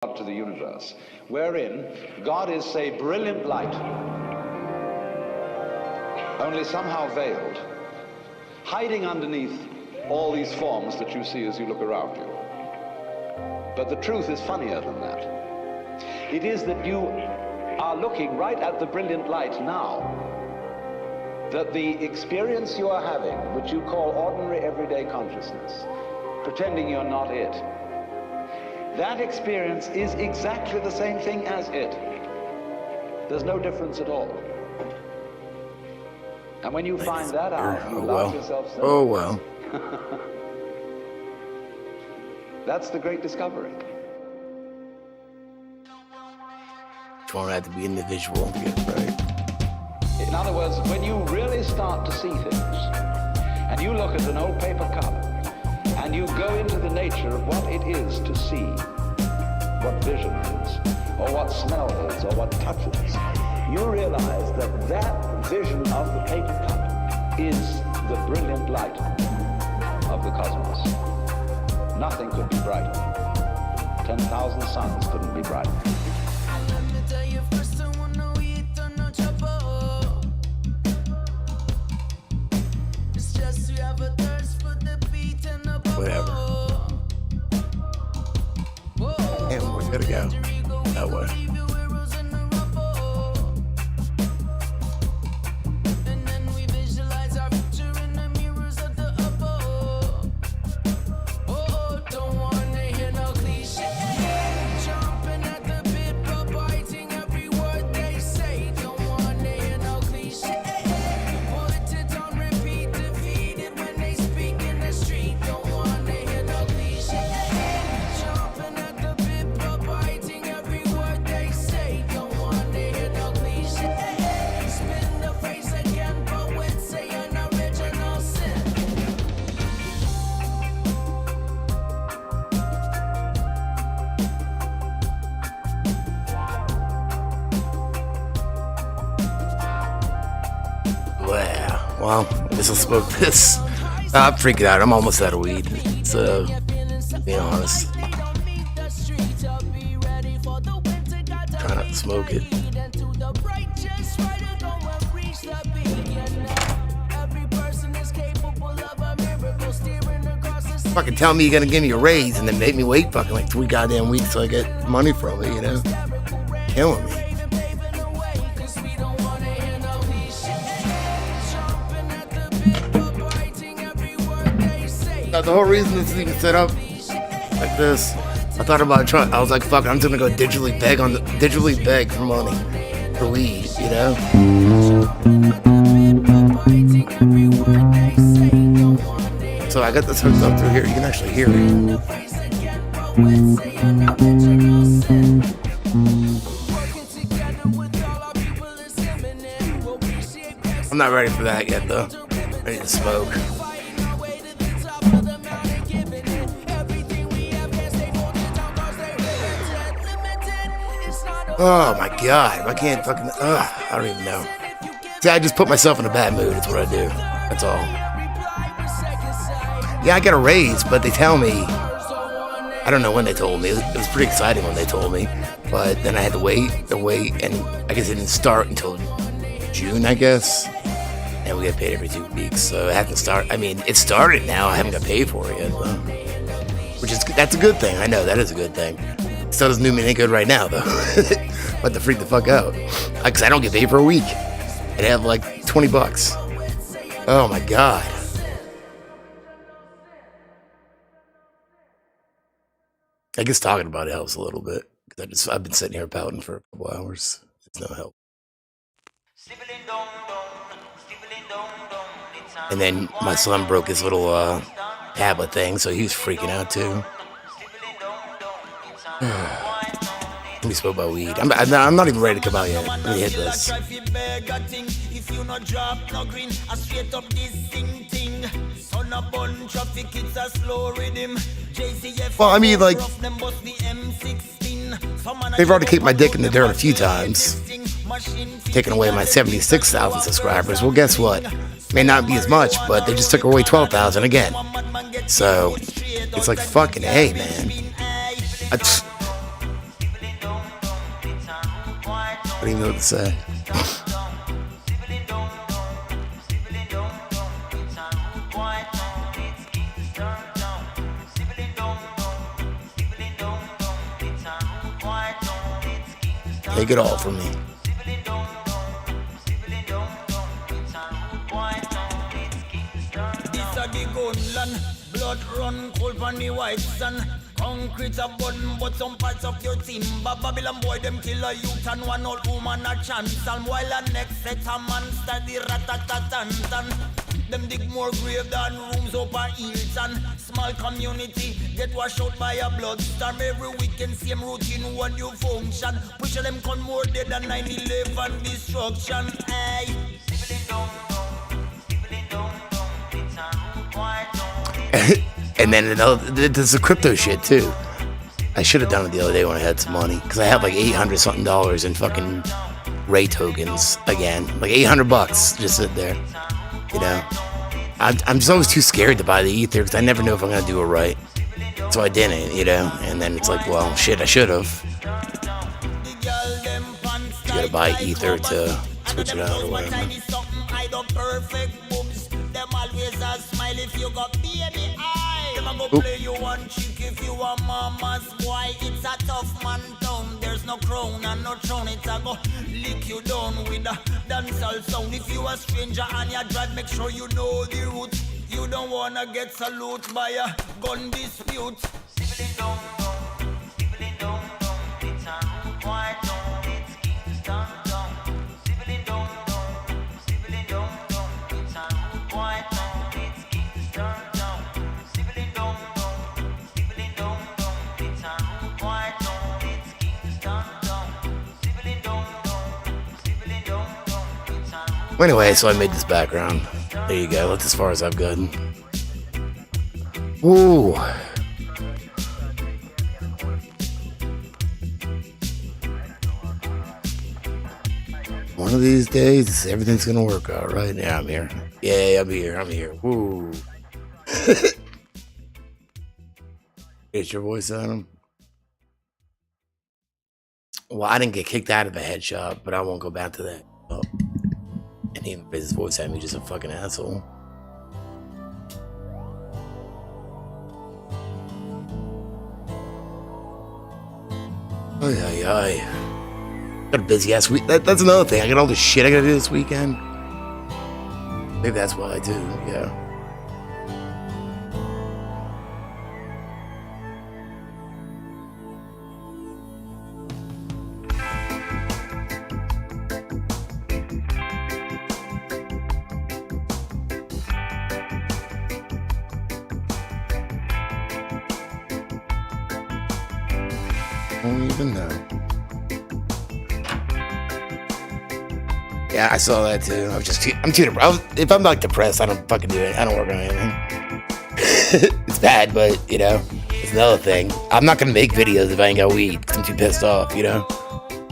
to the universe, wherein God is, say, brilliant light, only somehow veiled, hiding underneath all these forms that you see as you look around you. But the truth is funnier than that. It is that you are looking right at the brilliant light now, that the experience you are having, which you call ordinary everyday consciousness, pretending you're not it, that experience is exactly the same thing as it. There's no difference at all. And when you find that out, you allow yourself so. Oh, well. That's the great discovery. Don't have to be individual to get it right. In other words, when you really start to see things, and you look at an old paper cup, and you go into the nature of what it is to see, what vision is, or what smell is, or what touch is, you realize that that vision of the paper cup is the brilliant light of the cosmos. Nothing could be brighter. 10,000 suns couldn't be brighter. Whatever. And we're gonna go that way. Well, I guess I'll smoke this. I'm freaking out. I'm almost out of weed. So, to be honest, try not to smoke it. Fucking tell me you're gonna give me a raise and then make me wait fucking like 3 goddamn weeks till I get money from it, you know? Killing me. Now, the whole reason this is even set up like this, I thought about trying. I was like, "Fuck, I'm just gonna go digitally beg for money for weed," you know. So I got this hooked up through here. You can actually hear it. I'm not ready for that yet, though. Ready to smoke. Oh my god, I can't fucking, I don't even know. See, I just put myself in a bad mood, that's what I do. That's all. Yeah, I got a raise, but they tell me, I don't know when they told me. It was pretty exciting when they told me, but then I had to wait, and I guess it didn't start until June, I guess. And we get paid every 2 weeks, so it hasn't started. I mean, it started now, I haven't got paid for it yet, though. That's a good thing, I know, that is a good thing. Still doesn't do me any good right now, though. But to freak the fuck out. Because I don't get paid for a week. I'd have like $20. Oh my god. I guess talking about it helps a little bit. Because I've been sitting here pouting for a couple hours. It's no help. And then my son broke his little tablet thing, so he was freaking out too. We spoke about weed. I'm not even ready to come out yet. Let me hit this. Well, I mean, like, they've already kicked my dick in the dirt a few times, taking away my 76,000 subscribers. Well, guess what? May not be as much, but they just took away 12,000 again. So it's like fucking hey, man. don't even know what to say. Take it all from me. Blood run cold on the white sun. Concrete a button, but some parts of your team. Babylon boy, them kill a youth and one old woman a chance. And while the next set a man study rat-a-tat-tan-tan. Them dig more grave than rooms up a Hilton. Small community get washed out by a bloodstorm. Every weekend same routine, one new function. Push them con more dead than 9/11 destruction. Hey. And then there's the crypto shit too. I should have done it the other day when I had some money, because I have like $800 something in fucking Ray tokens again, like $800 just sit there. You know, I'm just always too scared to buy the ether because I never know if I'm gonna do it right. So I didn't, you know. And then it's like, well, shit, I should have. You gotta buy ether to switch it out or whatever. Play you one chick if you are mama's boy. It's a tough man town. There's no crown and no throne. It's a go lick you down with a dancehall sound. If you a stranger and you drive, make sure you know the route. You don't wanna get salute by a gun dispute. It's a quiet town. It's Kingston town. It's a quiet town. It's Kingston town. Well, anyway, so I made this background. There you go. That's as far as I've gotten. Ooh. One of these days, everything's gonna work out, right? Yeah, I'm here. Yeah, I'm here. Woo. Get your voice on him. Well, I didn't get kicked out of a head shop, but I won't go back to that. Oh. And he raised his voice at me, just a fucking asshole. Ay. Got a busy ass week. That's another thing. I got all the shit I gotta do this weekend. Maybe that's what I do, yeah. Don't even know. Yeah, I saw that too. I'm too depressed. If I'm like depressed, I don't fucking do it. I don't work on anything. It's bad, but you know, it's another thing. I'm not gonna make videos if I ain't got weed because I'm too pissed off, you know,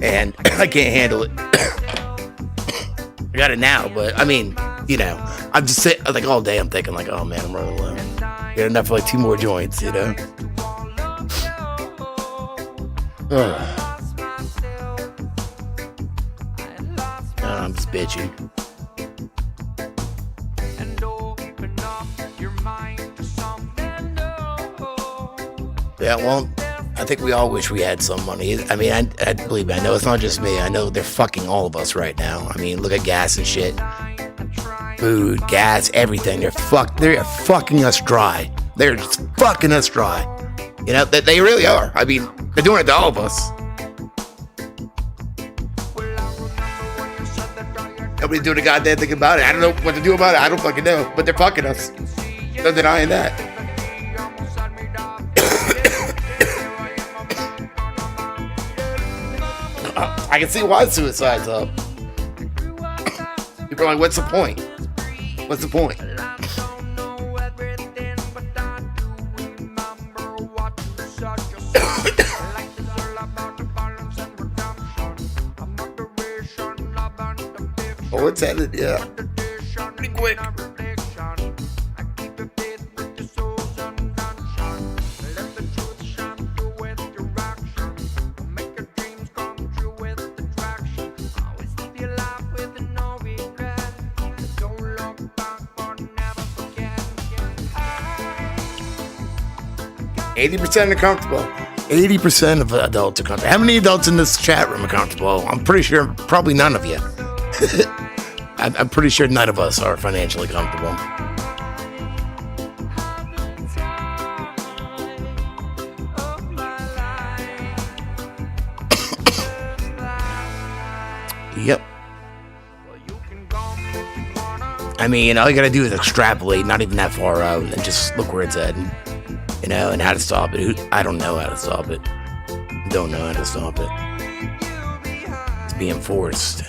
and I can't handle it. I got it now, but I mean, you know, I'm just sitting like all day. I'm thinking like, oh man, I'm running low. Get enough for like 2 more joints, you know. I'm just bitchy. Yeah, well, I think we all wish we had some money. I mean, I believe me, I know it's not just me. I know they're fucking all of us right now. I mean, look at gas and shit. Food, gas, everything. They're fucking us dry. They're just fucking us dry. You know, they really are. I mean, they're doing it to all of us. Nobody's doing a goddamn thing about it. I don't know what to do about it. I don't fucking know. But they're fucking us. No denying that. I can see why suicide's up. People are like, what's the point? What's the point? Oh, it's headed, yeah. Pretty quick. 80% are comfortable. 80% of adults are comfortable. How many adults in this chat room are comfortable? I'm pretty sure probably none of you. I'm pretty sure none of us are financially comfortable. Yep. I mean, all you gotta do is extrapolate, not even that far out, and just look where it's at, and how to stop it. I don't know how to stop it. Don't know how to stop it. It's being forced.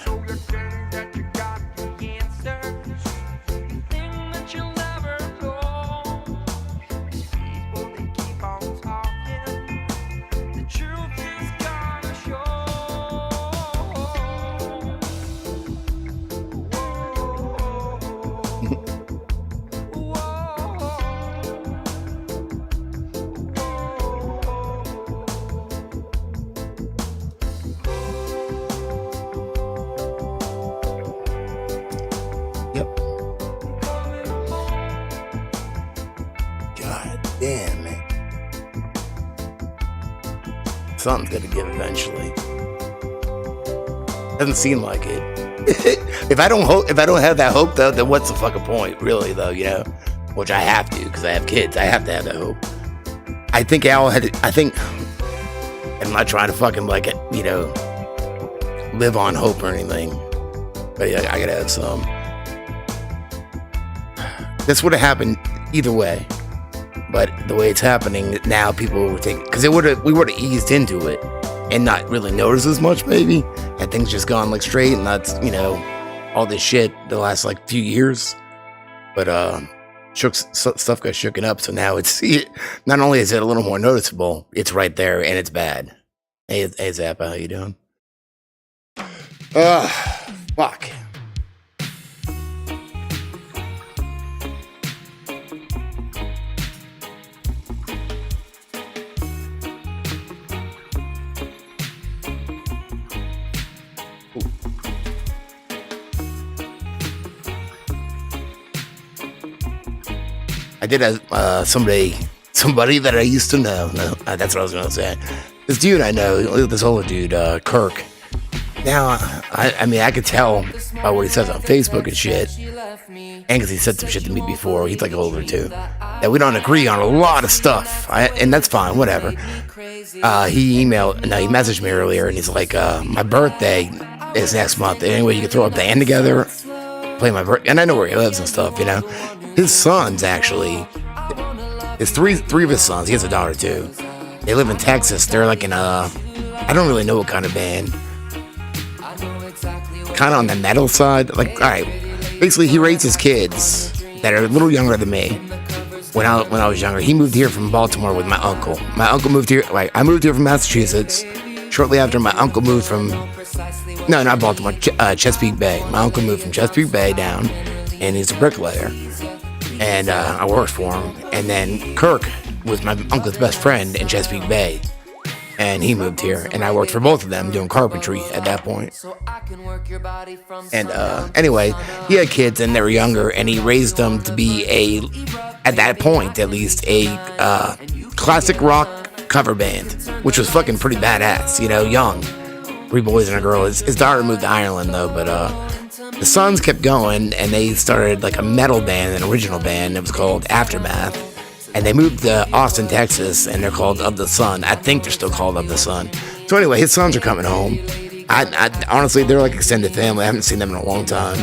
Damn, man. Something's gonna give eventually. Doesn't seem like it. If I don't have that hope though, then what's the fucking point, really though? Which I have to because I have kids. I have to have that hope. I think I'm not trying to fucking live on hope or anything. But yeah, I gotta have some. This would have happened either way. But the way it's happening now, people would think, because we would have eased into it and not really noticed as much, maybe, and things just gone straight, and that's all this shit the last few years. But stuff got shooken up, so now not only is it a little more noticeable, it's right there and it's bad. Hey Zappa, how you doing? Fuck. I did have somebody that I used to know. No, that's what I was going to say. This dude I know, this older dude, Kirk. Now, I could tell by what he says on Facebook and shit, and because he said some shit to me before, he's older too, that we don't agree on a lot of stuff, and that's fine, whatever. He messaged me earlier, and he's like, my birthday is next month. Anyway, you can throw a band together, play my birthday, and I know where he lives and stuff, His sons, actually, there's three of his sons. He has a daughter, too. They live in Texas. They're I don't really know what kind of band. Kind of on the metal side. All right. Basically, he raised his kids that are a little younger than me. When I was younger, he moved here from Baltimore with my uncle. My uncle moved here. I moved here from Massachusetts. Shortly after, my uncle moved from... No, not Baltimore. Chesapeake Bay. My uncle moved from Chesapeake Bay down, and he's a bricklayer. And I worked for him. And then Kirk was my uncle's best friend in Chesapeake Bay. And he moved here. And I worked for both of them doing carpentry at that point. And anyway, he had kids and they were younger. And he raised them to be at that point at least, a classic rock cover band. Which was fucking pretty badass, young. 3 boys and a girl. His daughter moved to Ireland though, but... the sons kept going, and they started a metal band, an original band. It was called Aftermath, and they moved to Austin, Texas, and they're called Of the Sun. I think they're still called Of the Sun. So anyway, his sons are coming home. I honestly, they're extended family. I haven't seen them in a long time,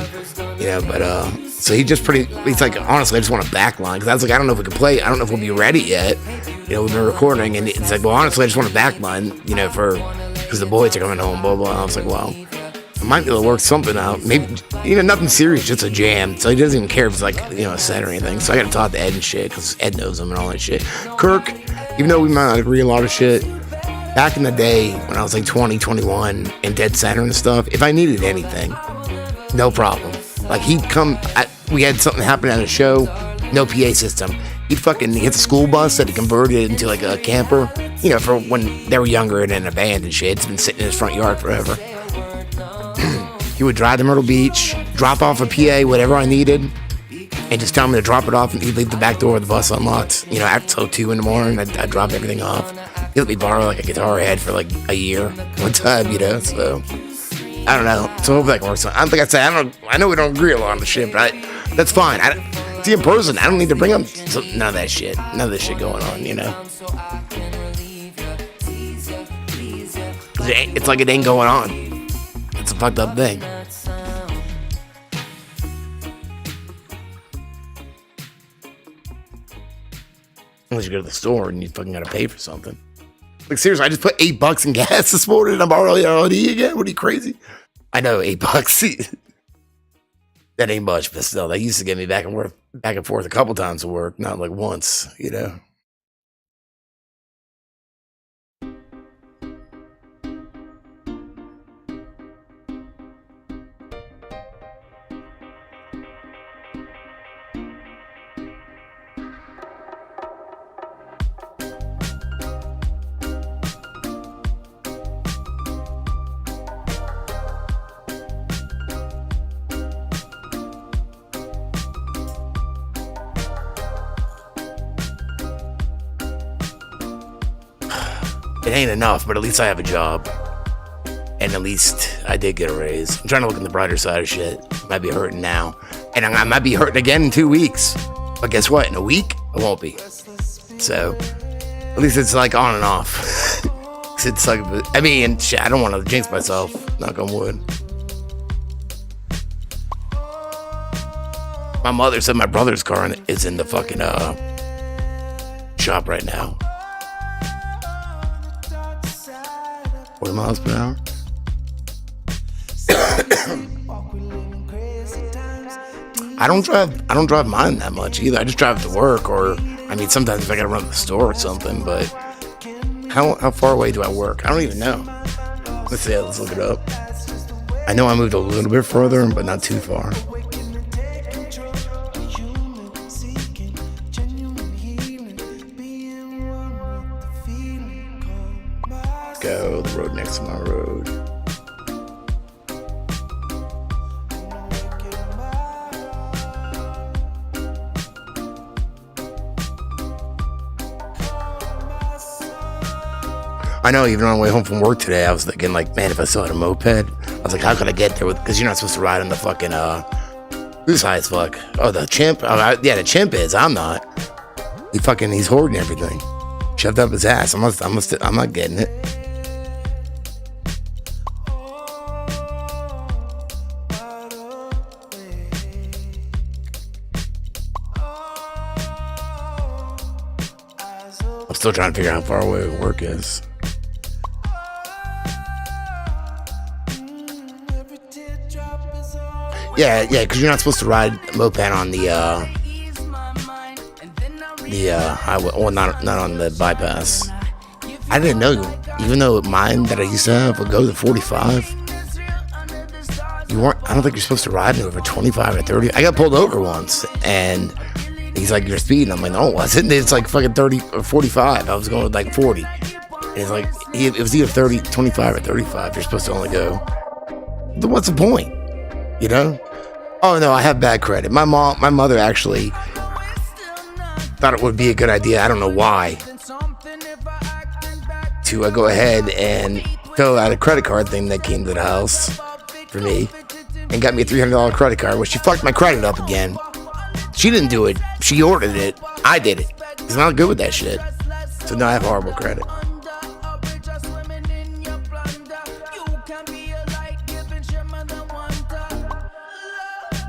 But so he's honestly, I just want a backline because I was I don't know if we can play. I don't know if we'll be ready yet. We've been recording, and it's well, honestly, I just want a backline, because the boys are coming home. Blah blah. And I was well. I might be able to work something out. Maybe, nothing serious, just a jam. So he doesn't even care if it's a set or anything. So I gotta talk to Ed and shit, because Ed knows him and all that shit. Kirk, even though we might not agree a lot of shit, back in the day when I was 20, 21, in Dead Center and stuff, if I needed anything, no problem. He'd come, we had something happen at a show, no PA system. He'd fucking hit the school bus that he converted into a camper, for when they were younger and in a band and shit. It's been sitting in his front yard forever. He would drive to Myrtle Beach, drop off a PA, whatever I needed, and just tell me to drop it off, and he'd leave the back door of the bus unlocked. You know, after 2 in the morning, I'd drop everything off. He let me borrow like a guitar I had for like a year one time, you know. So I don't know. So hopefully that can work. So I don't think I said I know we don't agree a lot on the shit, but that's fine. See, in person, I don't need to bring up none of that shit. None of this shit going on, you know. It's like it ain't going on. It's a fucked up thing. Unless you go to the store and you fucking gotta pay for something. Like, seriously, I just put $8 in gas this morning and I'm already again. What are you, crazy? I know, $8. That ain't much, but still, that used to get me back and forth a couple times to work, not like once, you know. It ain't enough, but at least I have a job. And at least I did get a raise. I'm trying to look on the brighter side of shit. Might be hurting now. And I might be hurting again in 2 weeks. But guess what? In a week, I won't be. So, at least it's like on and off. It's like, I mean, shit, I don't want to jinx myself. Knock on wood. My mother said my brother's car is in the fucking shop right now. 40 miles per hour. I don't drive mine that much either. I just drive to work, or I mean, sometimes if I gotta run to the store or something. But how far away do I work? I don't even know. Let's see. Let's look it up. I know I moved a little bit further, but not too far. Go the road next to my road. I know, even on the way home from work today, I was thinking, like, man, if I still had a moped, I was like, how could I get there? Because you're not supposed to ride on the fucking, who's high as fuck? Oh, the chimp? Oh, yeah, the chimp is. I'm not. He's hoarding everything. Shoved up his ass. I'm not getting it. I'm still trying to figure out how far away work is. Yeah, because you're not supposed to ride a moped on the highway, or not on the bypass. I didn't know, even though mine that I used to have would go to 45. I don't think you're supposed to ride it over 25 or 30. I got pulled over once, and he's like, you're speeding. I'm like, no, it wasn't. It's like fucking 30 or 45. I was going with like 40. And it's like, it was either 30, 25 or 35. You're supposed to only go. Then what's the point? You know? Oh no, I have bad credit. My mother actually thought it would be a good idea. I don't know why. To go ahead and fill out a credit card thing that came to the house for me, and got me a $300 credit card. Well, she fucked my credit up again. She didn't do it. She ordered it. I did it. Because I'm not good with that shit. So now I have horrible credit.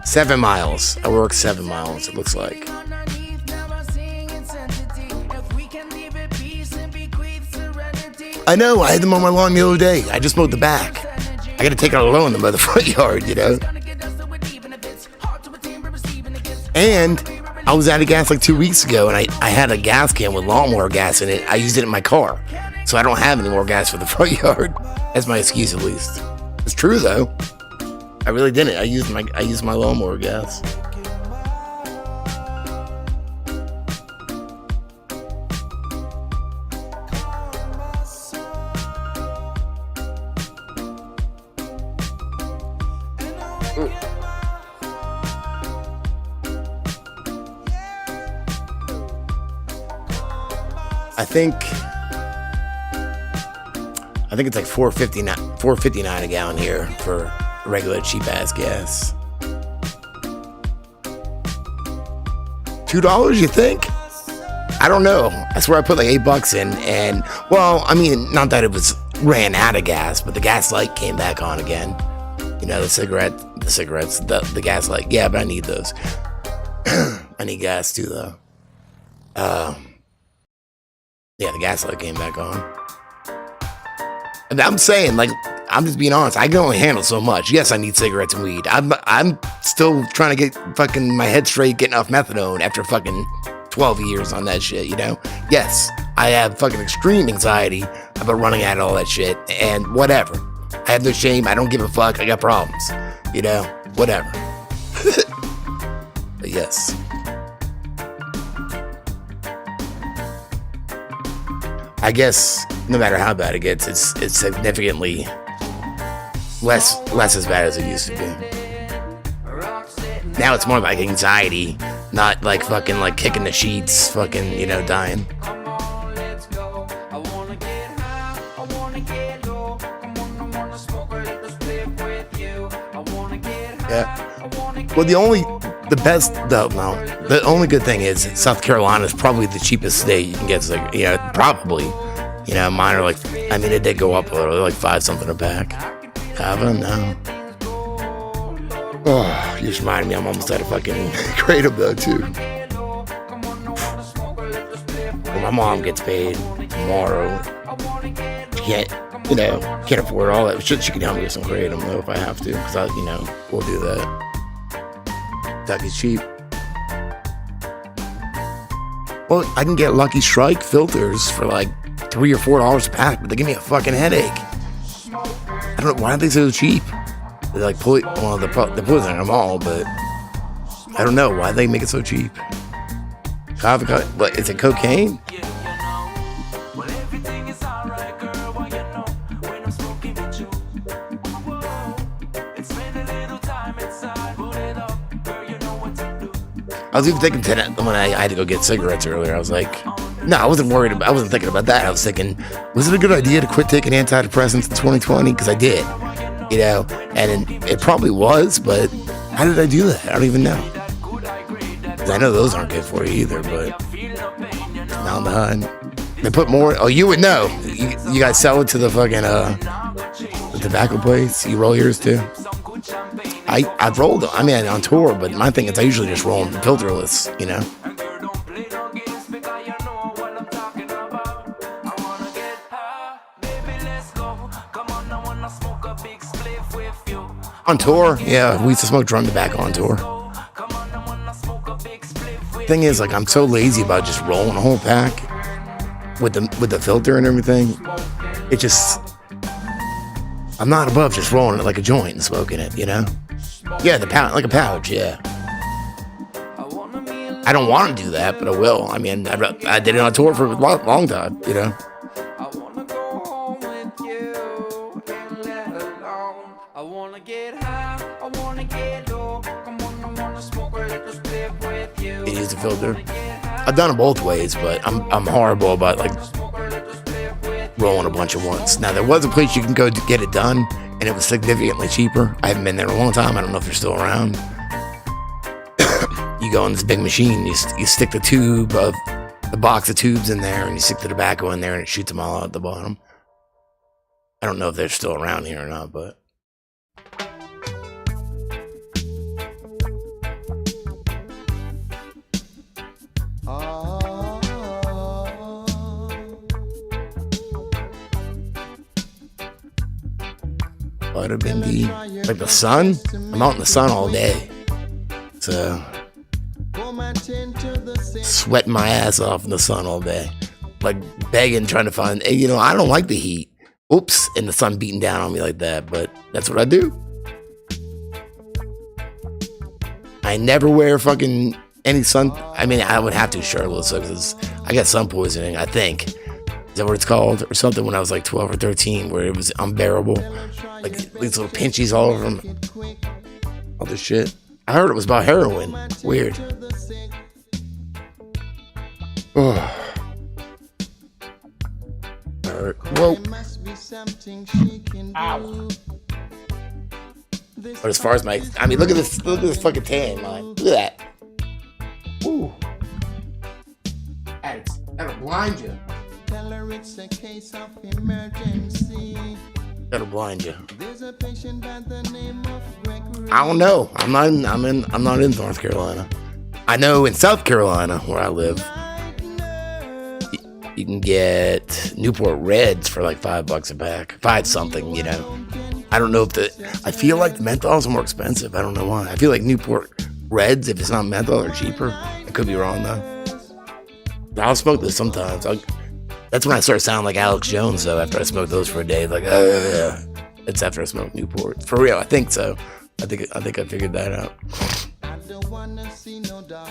$7 miles. I work 7 miles, it looks like. I know, I had them on my lawn the other day. I just mowed the back. I gotta take out a loan to mow the front yard, you know? And I was out of gas like 2 weeks ago, and I had a gas can with lawnmower gas in it. I used it in my car. So I don't have any more gas for the front yard. That's my excuse, at least. It's true, though. I really didn't. I used my lawnmower gas. I think it's like $4.59 a gallon here for regular cheap ass gas. $2, you think? I don't know. I swear I put like $8 in, and well, I mean, not that it ran out of gas, but the gas light came back on again. You know, the cigarettes, the gas light. Yeah, but I need those. I need gas too, though. Yeah, the gas light came back on. And I'm saying, like, I'm just being honest. I can only handle so much. Yes, I need cigarettes and weed. I'm still trying to get fucking my head straight, getting off methadone after fucking 12 years on that shit, you know? Yes, I have fucking extreme anxiety about running out of all that shit, and whatever. I have no shame. I don't give a fuck. I got problems, you know? Whatever. But yes. I guess no matter how bad it gets, it's significantly less as bad as it used to be. Now it's more like anxiety, not like fucking like kicking the sheets, fucking, you know, dying. Yeah. Well, the only good thing is South Carolina is probably the cheapest state you can get. It's like, yeah, probably. You know, mine are like, I mean, it did go up a little, like $5 something a pack. Kava, no. Oh, you just reminded me, I'm almost at a fucking Kratom though, too. Well, my mom gets paid tomorrow. She can't afford all that shit. She can help me with some Kratom though if I have to, because we'll do that. That is cheap. Well, I can get Lucky Strike filters for like $3 or $4 a pack, but they give me a fucking headache. I don't know why are they so cheap. They like they're poisoning them all, but I don't know why they make it so cheap. What is it? Cocaine? I was even thinking today when I had to go get cigarettes earlier. I was like, no, I wasn't thinking about that. I was thinking, was it a good idea to quit taking antidepressants in 2020? Because I did, you know, and it probably was, but how did I do that? I don't even know. Because I know those aren't good for you either, but formaldehyde. They put more. Oh, you would know. You guys sell it to the fucking the tobacco place. You roll yours too. I've rolled them. I mean, on tour, but my thing is I usually just roll them filterless, you know. On tour, yeah, we used to smoke drum tobacco on tour. Thing is, like, I'm so lazy about just rolling a whole pack with the filter and everything. It just, I'm not above just rolling it like a joint and smoking it, you know. Yeah, like a pouch, yeah. I don't want to do that, but I will. I mean, I did it on tour for a long time, you know. You use the filter. I've done it both ways, but I'm horrible about like rolling a bunch at once. Now there was a place you can go to get it done, and it was significantly cheaper. I haven't been there in a long time. I don't know if they're still around. You go in this big machine, you stick the box of tubes in there, and you stick the tobacco in there, and it shoots them all out the bottom. I don't know if they're still around here or not, but. Vitamin D. Like the sun? I'm out in the sun all day. So sweating my ass off in the sun all day. Like begging, trying to find, hey, you know, I don't like the heat. Oops, and the sun beating down on me like that, but that's what I do. I never wear fucking any sun. I mean, I would have to shirtless because I got sun poisoning, I think. Is that what it's called? Or something when I was like 12 or 13 where it was unbearable. Like these little pinchies all over them. All this shit. I heard it was about heroin. Weird. Oh. hurt. Whoa. Ow. But as far as look at this fucking tan, man. Look at that. Ooh. That'll blind you. Tell her it's a case of emergency. That'll blind you. There's a patient by the name of Gregory. I don't know. I'm not in North Carolina. I know in South Carolina, where I live, you can get Newport Reds for like $5 a pack. 5 something, you know. I don't know if I feel like the menthols are more expensive. I don't know why. I feel like Newport Reds, if it's not menthol, are cheaper. I could be wrong though. I'll smoke this sometimes. That's when I start sounding like Alex Jones though. After I smoke those for a day, like it's after I smoke Newport. For real, I think so. I think I figured that out. I don't wanna see no dog.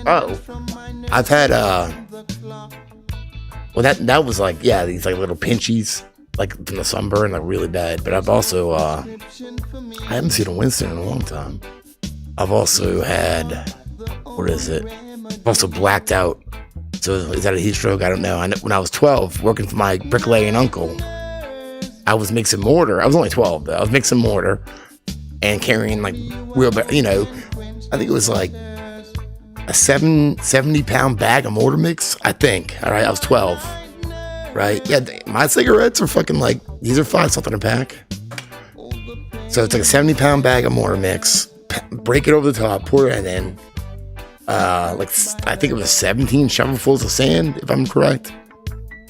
Oh, I've had well that was like these like little pinchies like from the sunburn, like really bad. But I've also I haven't seen a Winston in a long time. I've also had what is it? I've also blacked out. So is that a heat stroke? I don't know. When I was 12, working for my bricklaying uncle, I was mixing mortar. I was only 12 though. I was mixing mortar and carrying like wheelbarrow. You know, I think it was like a 70-pound bag of mortar mix, I think. All right, I was 12. Right? Yeah, my cigarettes are fucking like, these are 5 something a pack. So it's like a 70-pound bag of mortar mix. Break it over the top, pour it in. Like, I think it was 17 shovelfuls of sand, if I'm correct.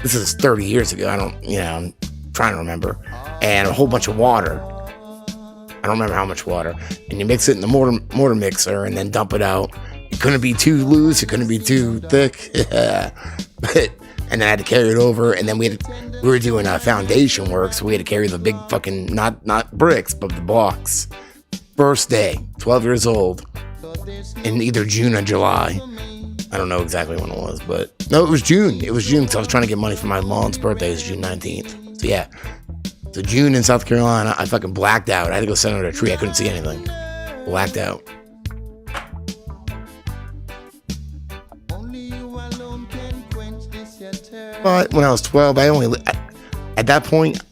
This is 30 years ago. I'm trying to remember. And a whole bunch of water. I don't remember how much water. And you mix it in the mortar mixer and then dump it out. It couldn't be too loose. It couldn't be too thick. And then I had to carry it over. And then we were doing foundation work, so we had to carry the big fucking not bricks, but the blocks. First day, 12 years old, in either June or July. I don't know exactly when it was, but no, it was June. It was June because I was trying to get money for my mom's birthday. It's June 19th. So yeah, so June in South Carolina, I fucking blacked out. I had to go sit under a tree. I couldn't see anything. Blacked out. But when I was 12, at that point,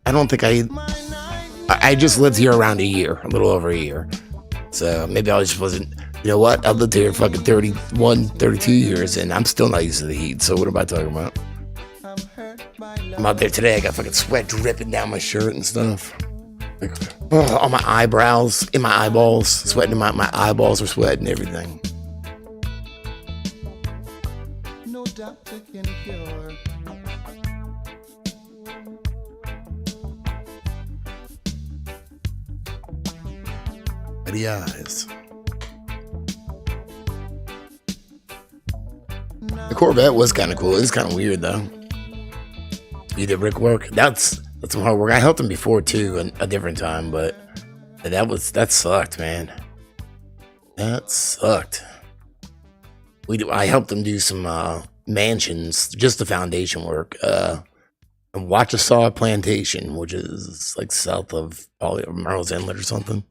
I don't think I just lived here around a year, a little over a year. So maybe I just wasn't, you know what? I lived here fucking 31, 32 years and I'm still not used to the heat. So what am I talking about? I'm out there today. I got fucking sweat dripping down my shirt and stuff. Like, on my eyebrows, in my eyeballs, sweating. My eyeballs are sweating, everything. No doctor can cure. The eyes. The Corvette was kind of cool. It was kind of weird though. You did brickwork. That's some hard work. I helped him before too, a different time, but that sucked, man. That sucked. I helped him do some mansions, just the foundation work. And Wachasaw Plantation, which is like south of probably Merle's Inlet or something.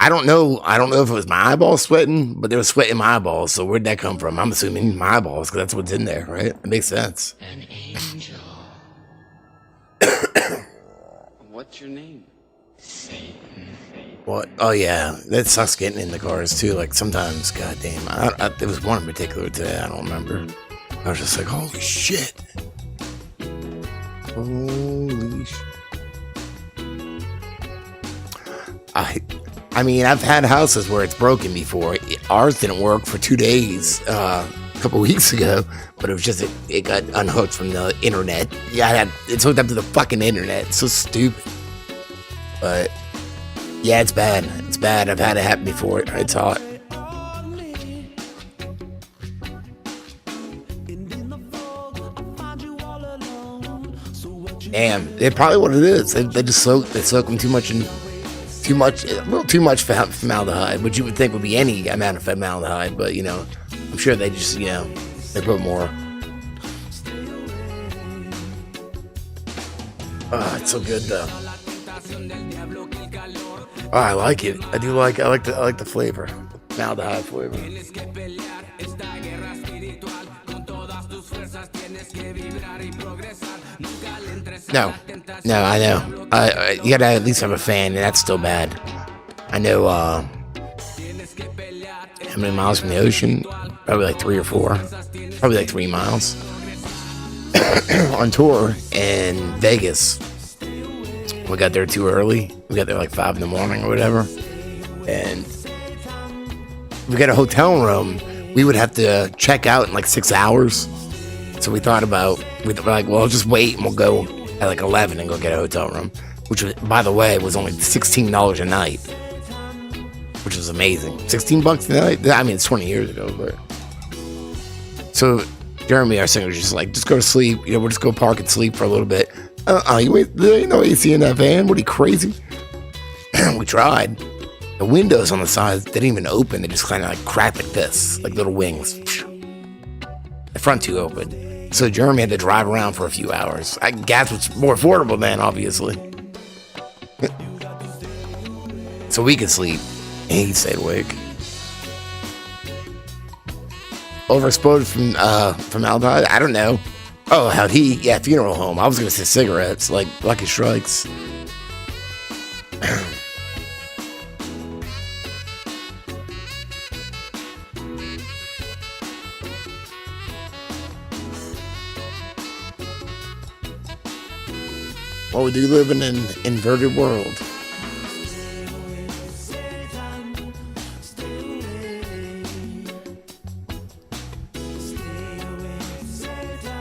I don't know if it was my eyeballs sweating, but there was sweat in my eyeballs. So where'd that come from? I'm assuming my eyeballs, because that's what's in there, right? It makes sense. An angel. What's your name? Satan. What? Oh yeah, that sucks getting in the cars too. Like sometimes, goddamn, there was one in particular today. I don't remember. I was just like, holy shit. Holy shit. I mean, I've had houses where it's broken before. Ours didn't work for 2 days a couple weeks ago, but it was just it got unhooked from the internet. Yeah, it's hooked up to the fucking internet. It's so stupid. But yeah, it's bad. It's bad. I've had it happen before. It's hot. Damn, it's probably what it is. They just soak them too much a little too much formaldehyde, which you would think would be any amount of formaldehyde, but I'm sure they just, they put more. Oh, it's so good though. Oh, I like it. I like the flavor, formaldehyde flavor. No, I know. You gotta at least have a fan, and that's still bad. I know, how many miles from the ocean? Probably like 3 or 4. Probably like 3 miles. On tour in Vegas. We got there too early. We got there like 5 in the morning or whatever. And we got a hotel room. We would have to check out in like 6 hours. So we thought about, we're like, well, just wait and we'll go at like 11 and go get a hotel room. Which, was, by the way, was only $16 a night. Which was amazing. $16 a night? I mean, it's 20 years ago, but. So Jeremy, our singer, was just like, just go to sleep. You know, we'll just go park and sleep for a little bit. There ain't no AC in that van. What are you, crazy? We tried. The windows on the sides didn't even open. They just kind of like cracked like this, like little wings. The front two opened. So Jeremy had to drive around for a few hours. Gas was more affordable then, obviously. So we could sleep. And he stayed awake. Overexposed from aldehyde? I don't know. Oh, how'd he? Yeah, funeral home. I was gonna say cigarettes, like Lucky Strikes. Well, we do live in an inverted world.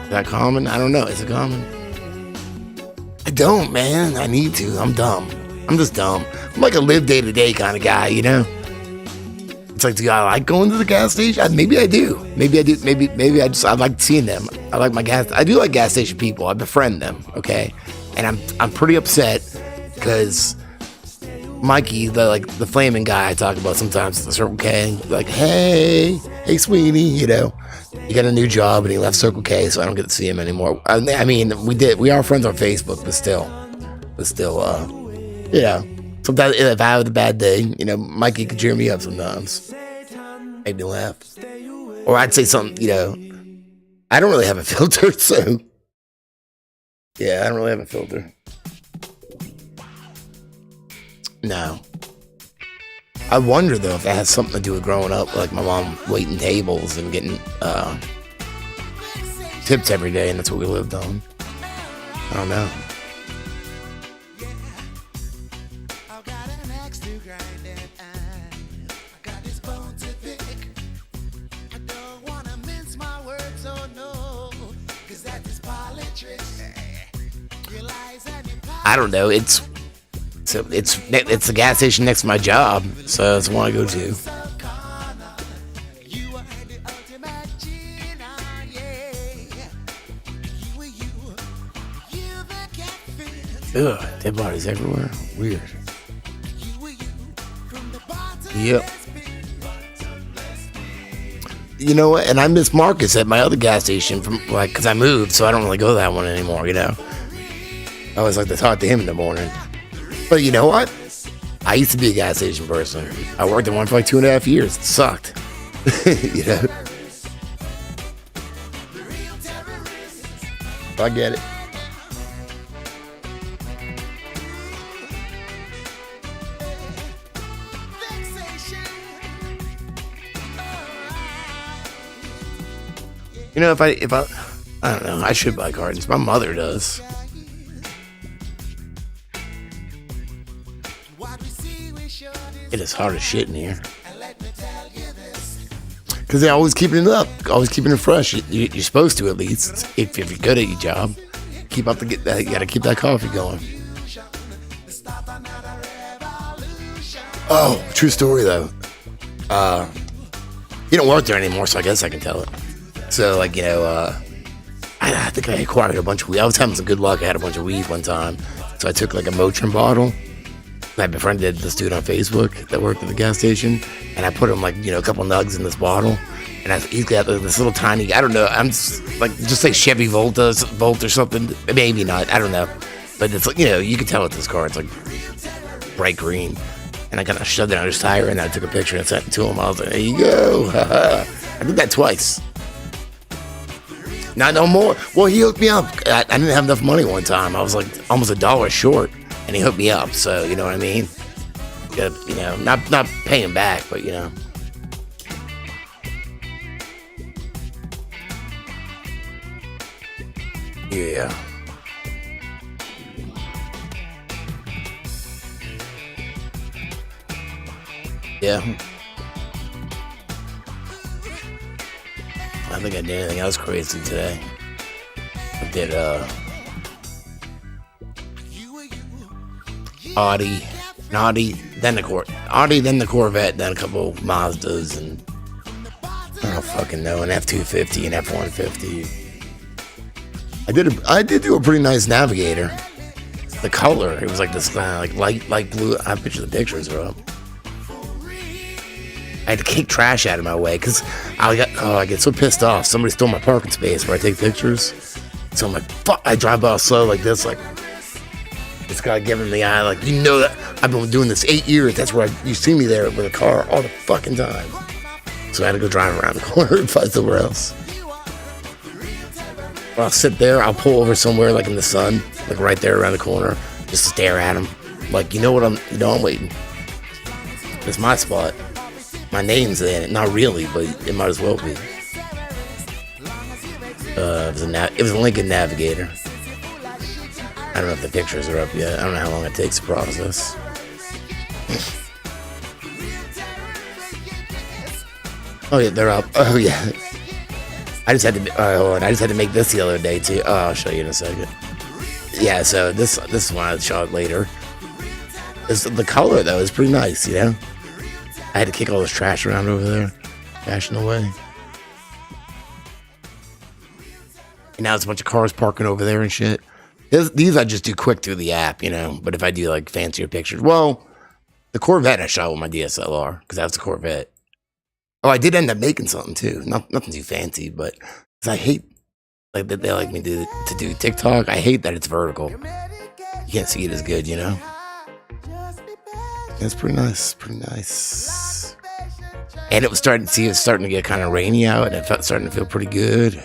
Is that common? I don't know. Is it common? I don't, man. I need to. I'm dumb. I'm just dumb. I'm like a live day to day kind of guy, you know? It's like, do I like going to the gas station? Maybe I do. Maybe I do. Maybe I like seeing them. I like my gas. I do like gas station people. I befriend them, okay? And I'm pretty upset because Mikey, the flaming guy I talk about sometimes at the Circle K, like, hey, Sweeney, you know, he got a new job and he left Circle K, so I don't get to see him anymore. I mean, we are friends on Facebook, but still, you know, sometimes if I have a bad day, you know, Mikey could cheer me up sometimes, make me laugh, or I'd say something, you know, I don't really have a filter, so yeah, I don't really have a filter. No. I wonder, though, if that has something to do with growing up, like my mom waiting tables and getting tips every day, and that's what we lived on. I don't know. I don't know. It's the gas station next to my job, so that's the one I go to. Ugh, dead bodies everywhere. Weird. Yep. You know what? And I miss Marcus at my other gas station because I moved, so I don't really go to that one anymore, you know? I always like to talk to him in the morning. But you know what? I used to be a gas station person. I worked at one for like 2.5 years. It sucked. You know? I get it. You know, if I don't know, I should buy cartons. My mother does. It is hard as shit in here. Because they're always keeping it up, always keeping it fresh. You're supposed to, at least, if you're good at your job. You gotta keep that coffee going. Oh, true story though. You don't work there anymore, so I guess I can tell it. So, like, you know, I think I acquired a bunch of weed. I was having some good luck. I had a bunch of weed one time. So I took like a Motrin bottle. I befriended this dude on Facebook that worked at the gas station, and I put him, like, you know, a couple nugs in this bottle, and he's got this little tiny, I don't know, I'm just say Chevy Volt or something, maybe not, I don't know, but it's like, you know, you can tell with this car, it's like bright green, and I kind of shoved it on his tire, and I took a picture and sent it to him. I was like, there you go. I did that twice. Not no more. Well, he hooked me up. I didn't have enough money one time. I was like almost $1 short, and he hooked me up. So you know what I mean? You know, not paying back, but you know. Yeah. Yeah. I don't think I did anything else crazy today. I did Audi, then the Corvette, then a couple Mazdas, and I don't fucking know, an F-250 and F-150. I did do a pretty nice Navigator. The color, it was like this kind of like light blue. I picture the pictures are up. I had to kick trash out of my way because I get so pissed off. Somebody stole my parking space where I take pictures. So I'm like, fuck. I drive by slow like this, like this guy giving the eye, like, you know that I've been doing this 8 years. That's where you see me there with a car all the fucking time. So I had to go drive around the corner and find somewhere else. Or I'll sit there, I'll pull over somewhere like in the sun, like right there around the corner, just stare at him. Like, I'm waiting. It's my spot. My name's in it. Not really, but it might as well be. It was a Lincoln Navigator. I don't know if the pictures are up yet. I don't know how long it takes to process. Oh yeah, they're up. Oh yeah. I just had to make this the other day too. Oh, I'll show you in a second. Yeah, so this is one I shot later. The color though is pretty nice, you know. I had to kick all this trash around over there, bashing away. And now it's a bunch of cars parking over there and shit. These I just do quick through the app, you know. But if I do like fancier pictures, well, the Corvette I shot with my DSLR because that's the Corvette. Oh, I did end up making something too. Nothing too fancy, but cause I hate like that they like me to do TikTok. I hate that it's vertical. You can't see it as good, you know. It's pretty nice, And it was starting to get kind of rainy out, and it starting to feel pretty good.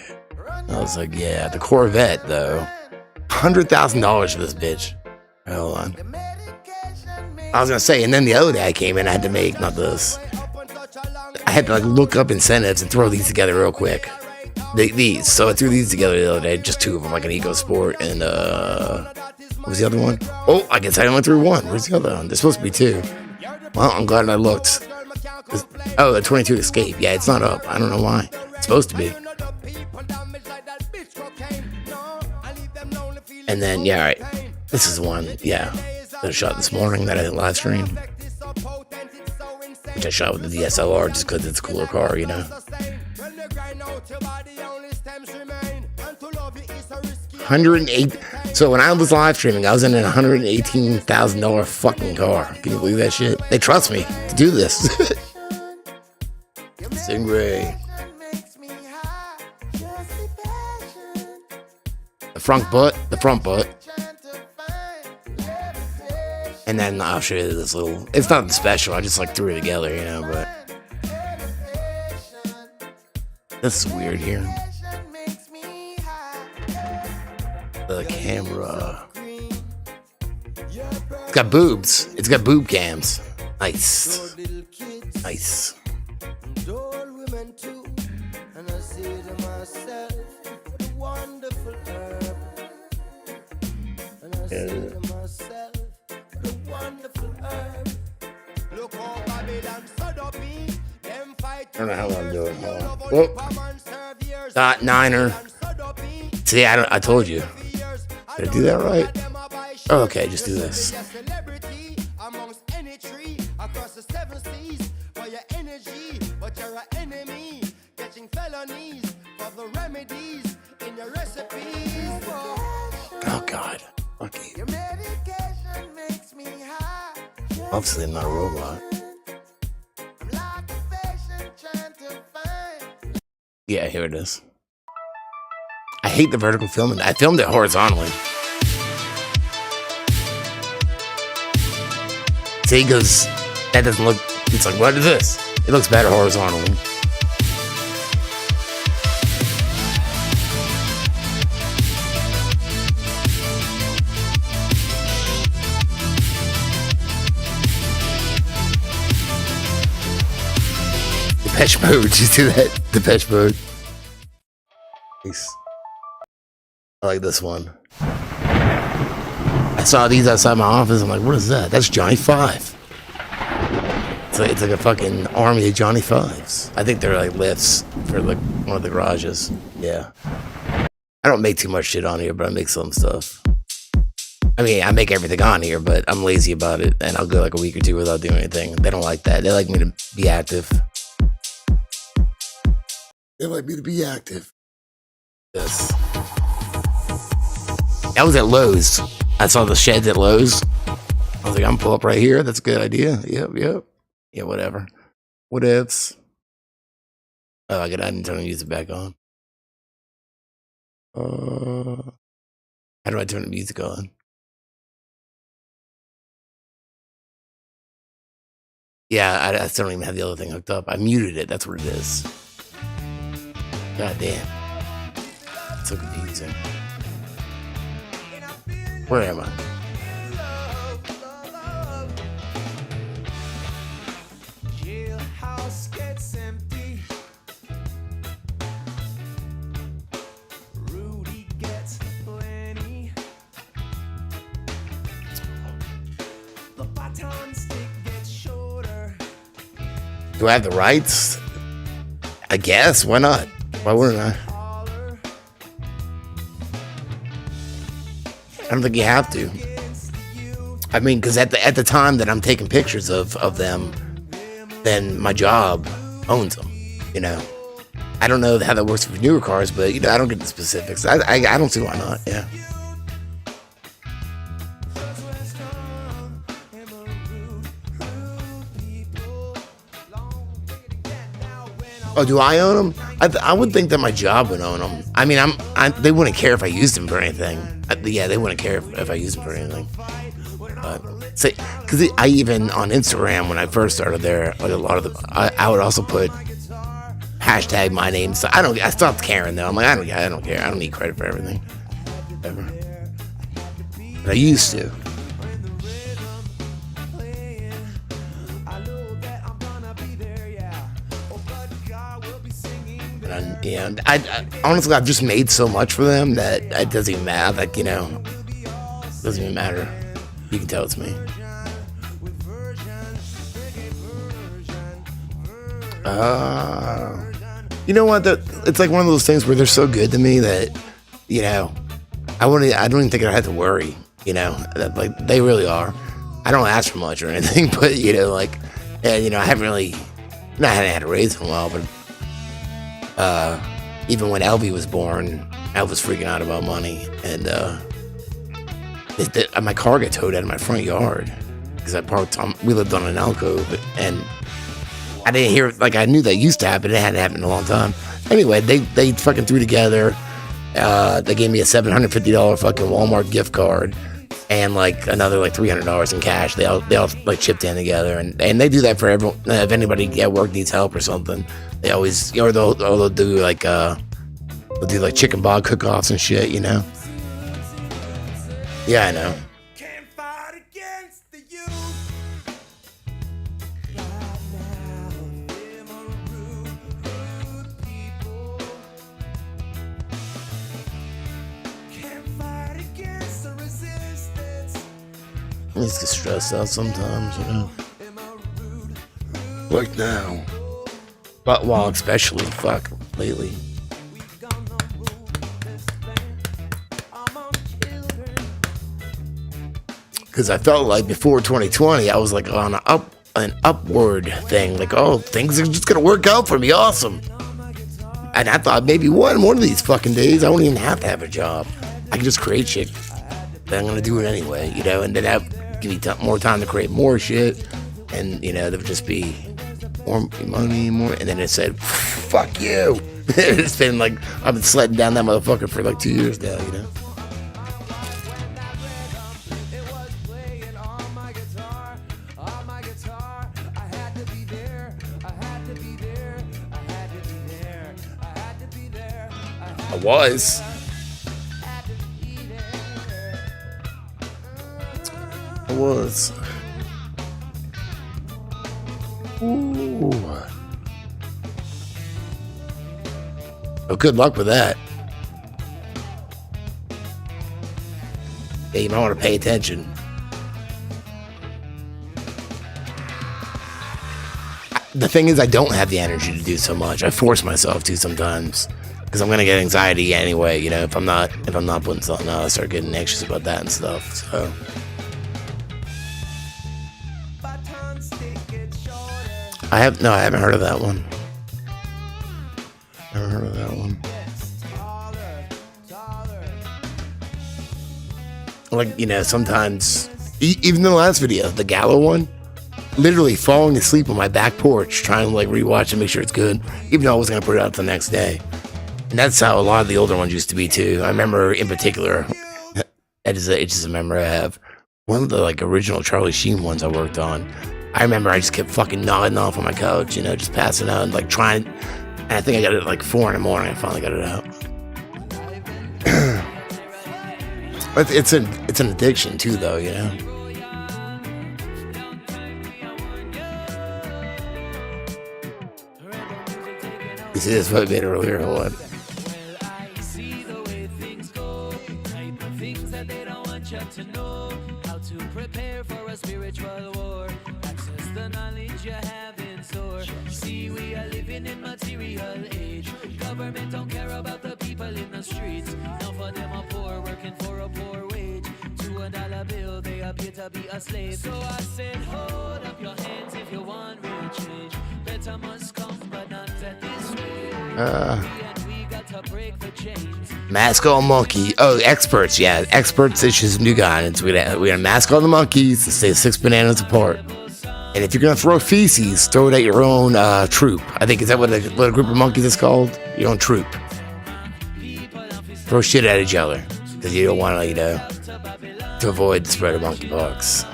I was like, yeah, the Corvette though, $100,000 for this bitch. Hold on. I was gonna say, and then the other day I came in, I had to make I had to like look up incentives and throw these together real quick. So I threw these together the other day, just two of them, like an EcoSport and what was the other one? Oh, I guess I only threw one. Where's the other one? There's supposed to be two. Well, I'm glad I looked. Oh, the 22 Escape. Yeah, it's not up. I don't know why. It's supposed to be. And then, yeah, all right. This is one, yeah, that I shot this morning that I didn't live stream. Which I shot with the DSLR just because it's a cooler car, you know. 108. So when I was live streaming, I was in a $118,000 fucking car. Can you believe that shit? They trust me to do this. Stingray. The front butt. And then I'll show you this little. It's nothing special. I just like threw it together, you know. But this is weird here. The camera. It's got boobs. It's got boob cams. Nice. Yeah. I don't know how I'm doing. Whoa. Dot niner. See, I told you. Did I do that right? Oh, okay, just do this. Oh, God. Fuck you. Obviously, I'm not a robot. Yeah, here it is. I hate the vertical filming. I filmed it horizontally. See, he goes, that doesn't look, it's like, what is this? It looks better horizontally. Depeche Mode. Did you see that? Depeche Mode. Nice. I like this one. I saw these outside my office. I'm like, what is that? That's Johnny Five. It's like a fucking army of Johnny Fives. I think they're like lifts for like one of the garages. Yeah. I don't make too much shit on here, but I make some stuff. I mean, I make everything on here, but I'm lazy about it, and I'll go like a week or two without doing anything. They don't like that. They like me to be active. They like me to be active. Yes. I was at Lowe's. I saw the sheds at Lowe's. I was like, I'm gonna pull up right here. That's a good idea. Yep. Yeah, whatever. What ifs? Oh, I didn't turn the music back on. How do I turn the music on? Yeah, I still don't even have the other thing hooked up. I muted it. That's what it is. God damn. It's so confusing. Where am I? Jailhouse gets empty. Rudy gets plenty. The baton stick gets shorter. Do I have the rights? I guess. Why not? Why wouldn't I? I don't think you have to. I mean, because at the time that I'm taking pictures of them, then my job owns them. You know, I don't know how that works with newer cars, but you know, I don't get the specifics. I don't see why not. Yeah. Oh, do I own them? I would think that my job would own them. I mean, they wouldn't care if I used them for anything. Yeah, they wouldn't care if I used them for anything. Say, because I even on Instagram when I first started there, like a lot of them, I would also put hashtag my name. So I stopped caring though. I'm like, I don't care. I don't need credit for everything, ever. But I used to. And I honestly, I've just made so much for them that it doesn't even matter. Like, you know, it doesn't even matter. You can tell it's me. You know what? It's like one of those things where they're so good to me that, you know, I don't even think I had to worry. You know, like they really are. I don't ask for much or anything, but you know, like, and you know, I haven't had a raise in a while, but. Even when Elvie was born, I was freaking out about money, and my car got towed out of my front yard because we lived on an alcove, and I didn't hear, like, I knew that used to happen. It hadn't happened in a long time. Anyway, they fucking threw together. They gave me a $750 fucking Walmart gift card and like another like $300 in cash. They all like chipped in together, and they do that for everyone. If anybody at work needs help or something, they always, or they'll do like chicken bog cook-offs and shit, you know. Yeah, I know. Can't fight against the youth. I just get stressed out sometimes, you know. Like now. But well, especially fuck lately. Because I felt like before 2020, I was like on an upward thing. Like, oh, things are just gonna work out for me. Awesome. And I thought maybe one of these fucking days, I won't even have to have a job. I can just create shit. But I'm gonna do it anyway, you know. And then that give me more time to create more shit. And you know, there would just be more money, more. And then it said, "Fuck you." It's been like I've been sledding down that motherfucker for like 2 years now, you know. I was. Ooh. Well, good luck with that. Yeah, you might want to pay attention. The thing is, I don't have the energy to do so much. I force myself to sometimes because I'm gonna get anxiety anyway. You know, if I'm not putting something out, I start getting anxious about that and stuff. So, I haven't heard of that one. Never heard of that one. Like, you know, sometimes, even the last video, the Gallo one. Literally falling asleep on my back porch, trying to like rewatch and make sure it's good, even though I was gonna put it out the next day. And that's how a lot of the older ones used to be too. I remember in particular, it's just a memory I have. One of the like original Charlie Sheen ones I worked on. I remember I just kept fucking nodding off on my couch, you know, just passing out and like trying. And I think I got it at like 4 a.m. I finally got it out. It's an addiction too, though, you know. You see this what made it earlier? Hold on. To know how to prepare for a spiritual war. Access the knowledge you have in store. See, we are living in material age. Government don't care about the people in the streets. Now for them are poor, working for a poor wage. $2 bill, they appear to be a slave. So I said, hold up your hands if you want real change. Better must come, but not at this rate. We got to break the chains. Mask all monkey. Oh, experts. Yeah, experts issues some new guidance. We gotta mask all the monkeys to stay 6 bananas apart. And if you're gonna throw feces, throw it at your own troop. I think is that what a group of monkeys is called? Your own troop. Throw shit at each other because you don't want to, you know, to avoid the spread of monkeypox.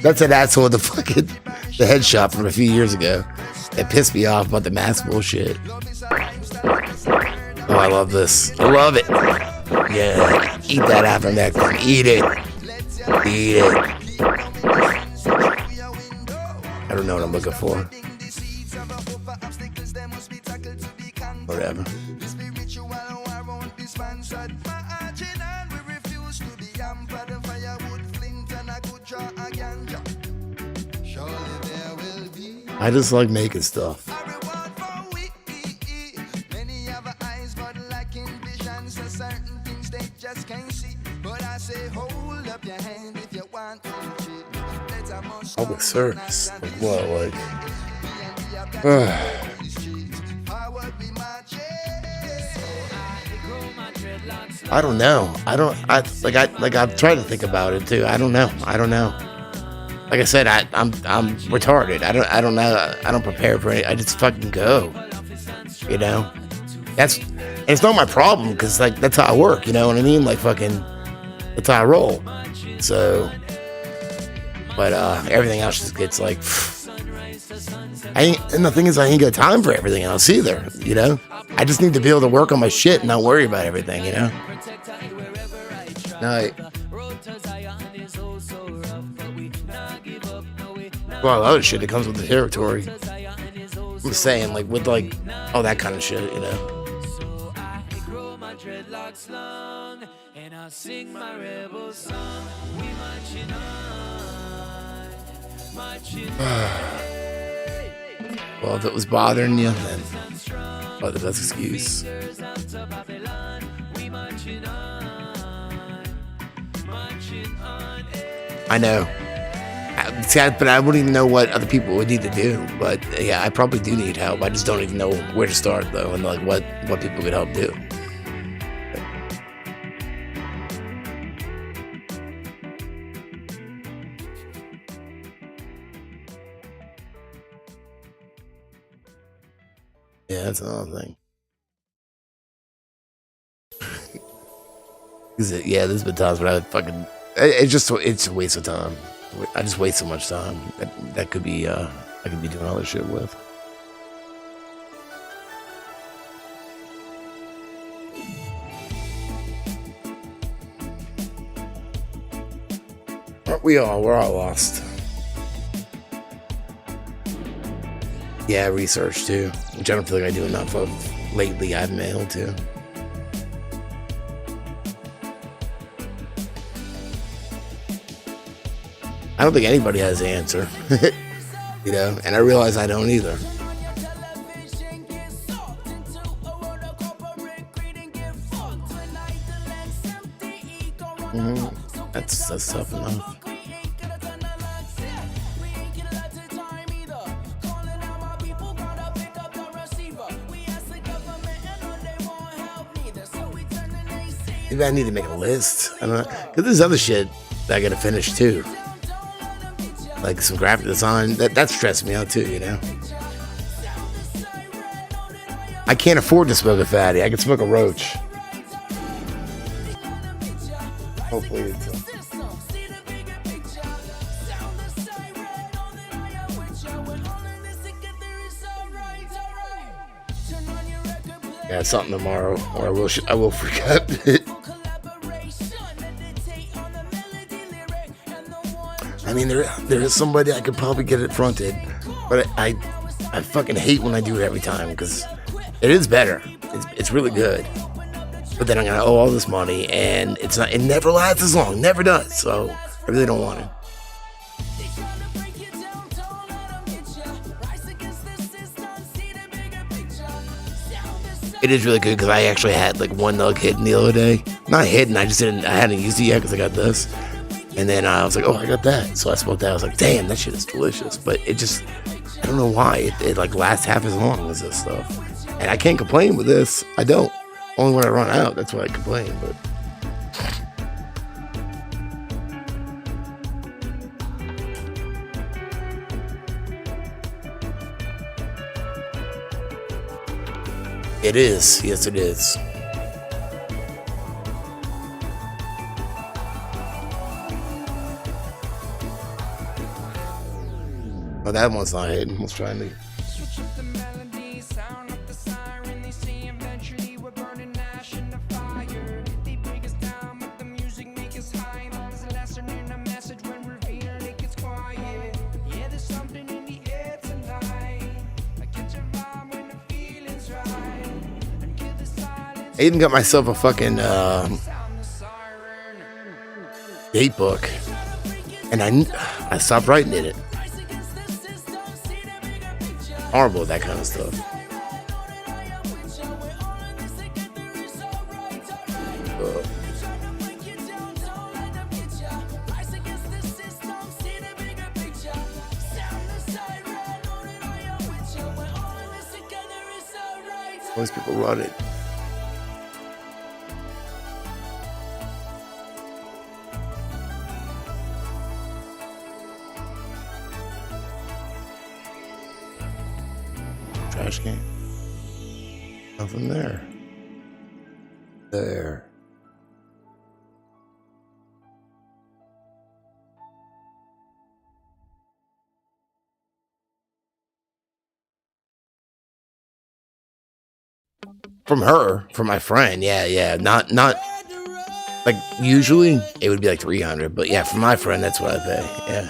That's an asshole with the headshot from a few years ago. It pissed me off about the mask bullshit. Oh, I love this. I love it. Yeah, eat that ivermectin. Eat it. Eat it. I don't know what I'm looking for. Whatever. I just like making stuff. Public service. Like what? Like. I don't know. I've tried to think about it too. I don't know. Like I said, I'm retarded. I don't know. I don't prepare for it. I just fucking go. You know? And it's not my problem because like that's how I work, you know what I mean? Like fucking that's how I roll. So but everything else just gets like and the thing is I ain't got time for everything else either, you know? I just need to be able to work on my shit and not worry about everything, you know? No. Well, a lot of shit that comes with the territory. I'm just saying, like, with, like, all that kind of shit, you know? Well, if it was bothering you, then probably the best excuse. I know. But I wouldn't even know what other people would need to do. But yeah, I probably do need help. I just don't even know where to start though, and like what people could help do. Yeah, that's another thing. Yeah, there's been times where I fucking it's a waste of time. I just waste so much time that could be I could be doing other shit with. Aren't we all? We're all lost. Yeah, research too, which I don't feel like I do enough of lately. I've mailed to. I don't think anybody has the answer, you know, and I realize I don't either. That's tough enough. Maybe I need to make a list. I don't know, because there's other shit that I gotta finish too, like some graphic design. That stressed me out too, you know. I can't afford to smoke a fatty. I can smoke a roach. Hopefully it's yeah, something tomorrow, or I will forget it. I mean, there is somebody I could probably get it fronted, but I fucking hate when I do it every time, because it is better. It's really good. But then I'm gonna owe all this money, and it never lasts as long, never does. So I really don't want it. It is really good because I actually had like one nug hidden the other day. Not hidden, I hadn't used it yet because I got this. And then I was like, oh, I got that. So I smoked that. I was like, damn, that shit is delicious. But it just, I don't know why. It like lasts half as long as this stuff. And I can't complain with this. I don't. Only when I run out, that's when I complain. But it is. Yes, it is. Oh, that one's not hidden. Let's try me. I even got myself a fucking date book, and I stopped writing in it. Horrible with that kind of stuff. Most people run it. Trash can. Nothing there. There. From her, from my friend, yeah. Not like usually it would be like 300, but yeah, for my friend, that's what I pay. Yeah.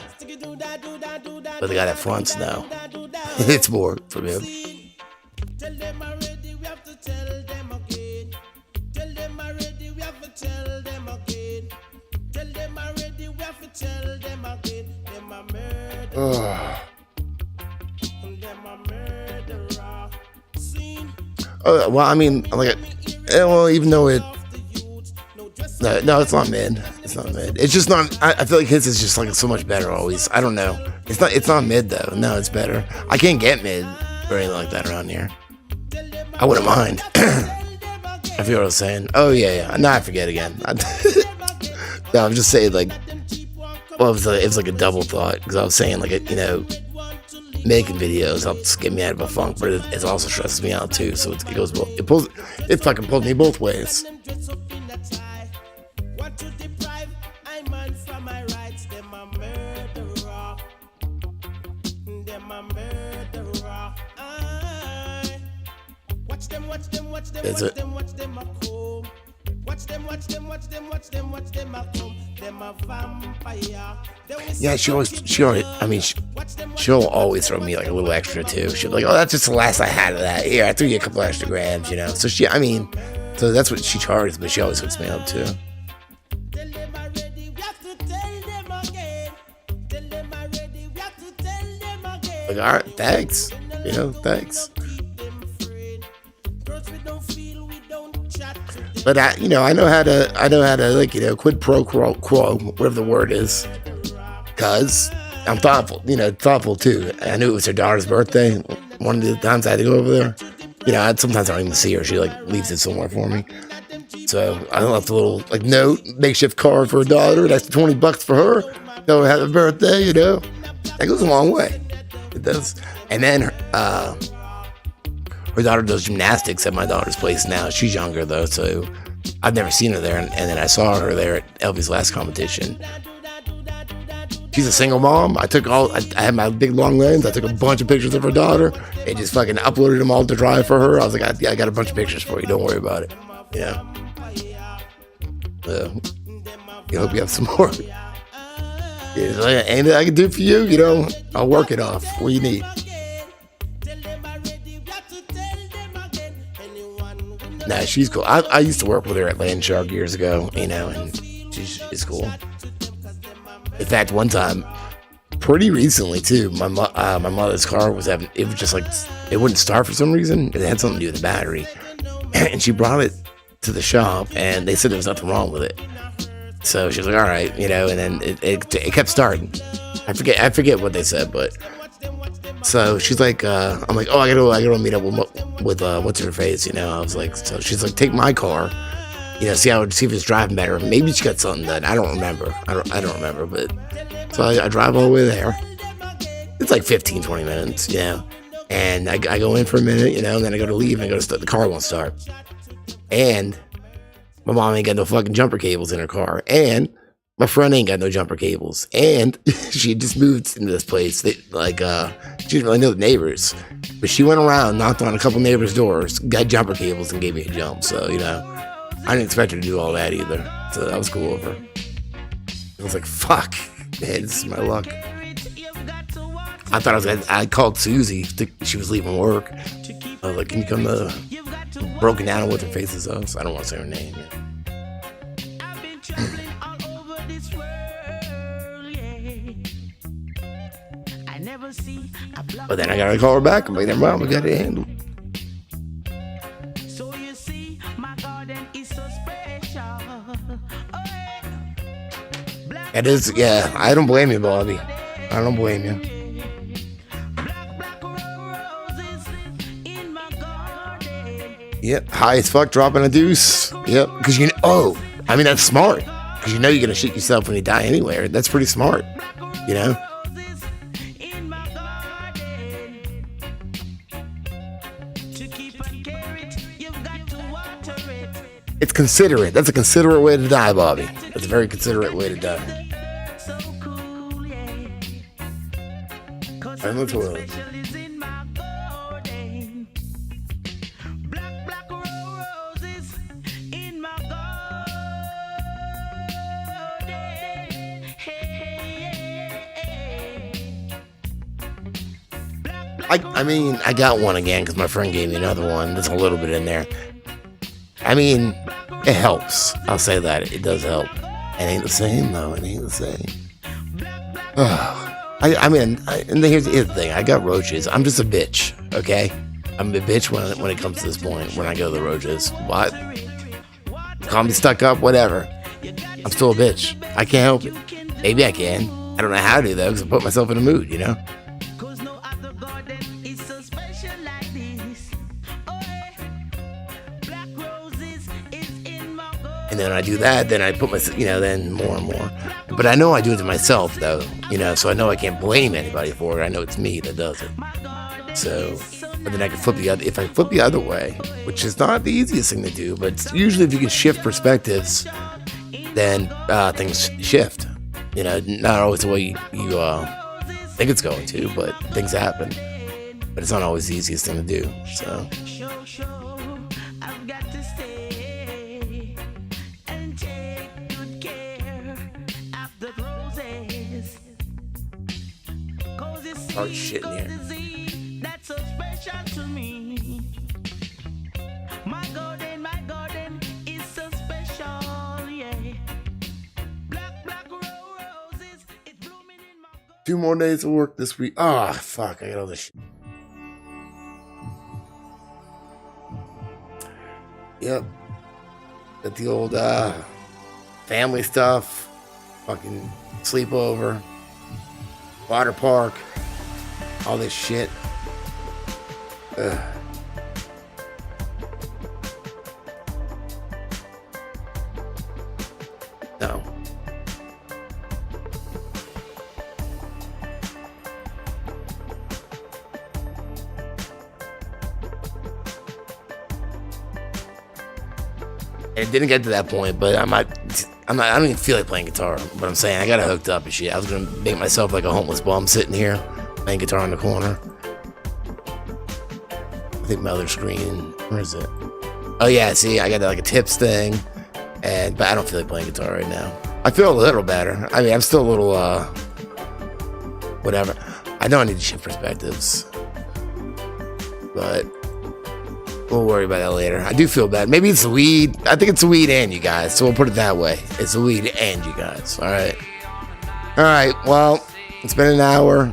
But the guy that fronts now, it's more from him. Tell them already, we have to tell them again. Tell them already, we have to tell them again. Tell them already, we have to tell them again. Them a murderer. Them a murderer. Well, I mean, like, well, even though no, it's not mid. It's not mid. It's just not. I feel like his is just like so much better always. I don't know. It's not mid though. No, it's better. I can't get mid or anything like that around here. I wouldn't mind. I feel what I was saying. Oh yeah. No, I forget again. No, I'm just saying like. Well, it was like a double thought because I was saying like making videos helps get me out of a funk, but it also stresses me out too. So it goes both. It fucking pulls me both ways. Is it? Watch them a come. Yeah, she'll always throw me like a little extra too. She'll be like, oh, that's just the last I had of that. Here, I threw you a couple extra grams, you know. So so that's what she charges, but she always hooks me up too. Like, all right, thanks. You know, thanks. But I know how to like, you know, quid pro quo, whatever the word is, cause I'm thoughtful too. I knew it was her daughter's birthday. One of the times I had to go over there, you know, sometimes I don't even see her. She like leaves it somewhere for me. So I left a little like note, makeshift card for her daughter. That's $20 for her. Tell her happy birthday, you know. That goes a long way. It does. And then her daughter does gymnastics at my daughter's place now. She's younger though, so I've never seen her there. And then I saw her there at Elvie's last competition. She's a single mom. I had my big long lens. I took a bunch of pictures of her daughter and just fucking uploaded them all to Drive for her. I was like, I got a bunch of pictures for you. Don't worry about it. You know. I hope you have some more. Yeah, anything I can do for you, you know, I'll work it off. What you need. Nah, she's cool. I used to work with her at Land Shark years ago, you know, and she's cool. In fact, one time, pretty recently too, my mother's car it was just like, it wouldn't start for some reason. It had something to do with the battery. And she brought it to the shop and they said there was nothing wrong with it. So she was like, all right, you know, and then it kept starting. I forget what they said, but so she's like, I'm like, oh, I gotta meet up with what's her face, you know. I was like, so she's like, take my car, you know, see if it's driving better. Maybe she got something done. I don't remember. I don't remember, but so I drive all the way there. It's like 15-20 minutes, you know, and I go in for a minute, you know, and then I go to leave and the car won't start, and my mom ain't got no fucking jumper cables in her car, and my friend ain't got no jumper cables, and she just moved into this place. She didn't really know the neighbors, but she went around, knocked on a couple neighbors' doors, got jumper cables, and gave me a jump. So, you know, I didn't expect her to do all that either. So that was cool of her. I was like, fuck, man, this is my luck. I thought I called Susie. She was leaving work. I was like, can you come to Broken Down with her faces up? So I don't want to say her name. But then I gotta call her back. I'm like, never mind, we got it handled. So you see, my garden is so special. It is, yeah. I don't blame you, Bobby. I don't blame you. Yep, high as fuck, dropping a deuce. Yep, because that's smart. Because you know you're gonna shoot yourself when you die anywhere. That's pretty smart, you know. It's considerate. That's a considerate way to die, Bobby. That's a very considerate way to die. I'm the toilet. I got one again because my friend gave me another one. There's a little bit in there. I mean, it helps. I'll say that. It does help. It ain't the same, though. It ain't the same. And here's the thing. I got roaches. I'm just a bitch, okay? I'm a bitch when it comes to this point, when I go to the roaches. What? Call me stuck up, whatever. I'm still a bitch. I can't help it. Maybe I can. I don't know how to, though, because I put myself in a mood, you know? And then I do that, then I put myself, you know, then more and more. But I know I do it to myself, though, you know, so I know I can't blame anybody for it. I know it's me that does it. So, but then I can if I flip the other way, which is not the easiest thing to do, but usually if you can shift perspectives, then things shift. You know, not always the way you think it's going to, but things happen. But it's not always the easiest thing to do, so. hard shit in here. Odysee, that's so special to me. My garden is so special, yeah. Black roses, it's blooming in my garden. 2 more days of work this week. Ah, fuck, I got all this shit. Yep. Got the old family stuff. Fucking sleepover. Water park. All this shit. Ugh. No. It didn't get to that point, but I don't even feel like playing guitar. But I'm saying I got it hooked up and shit. I was gonna make myself like a homeless bum sitting here playing guitar in the corner. I think my other screen, where is it? Oh yeah, see, I got like a tips thing, but I don't feel like playing guitar right now. I feel a little better. I mean, I'm still a little whatever. I know I need to shift perspectives, but we'll worry about that later. I do feel bad. Maybe it's the weed. I think it's the weed and you guys. So we'll put it that way. It's the weed and you guys. All right. All right. Well, it's been an hour.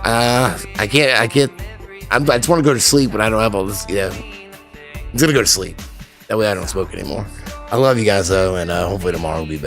I just want to go to sleep when I don't have all this. Yeah. I'm going to go to sleep. That way I don't smoke anymore. I love you guys though. And hopefully tomorrow will be better.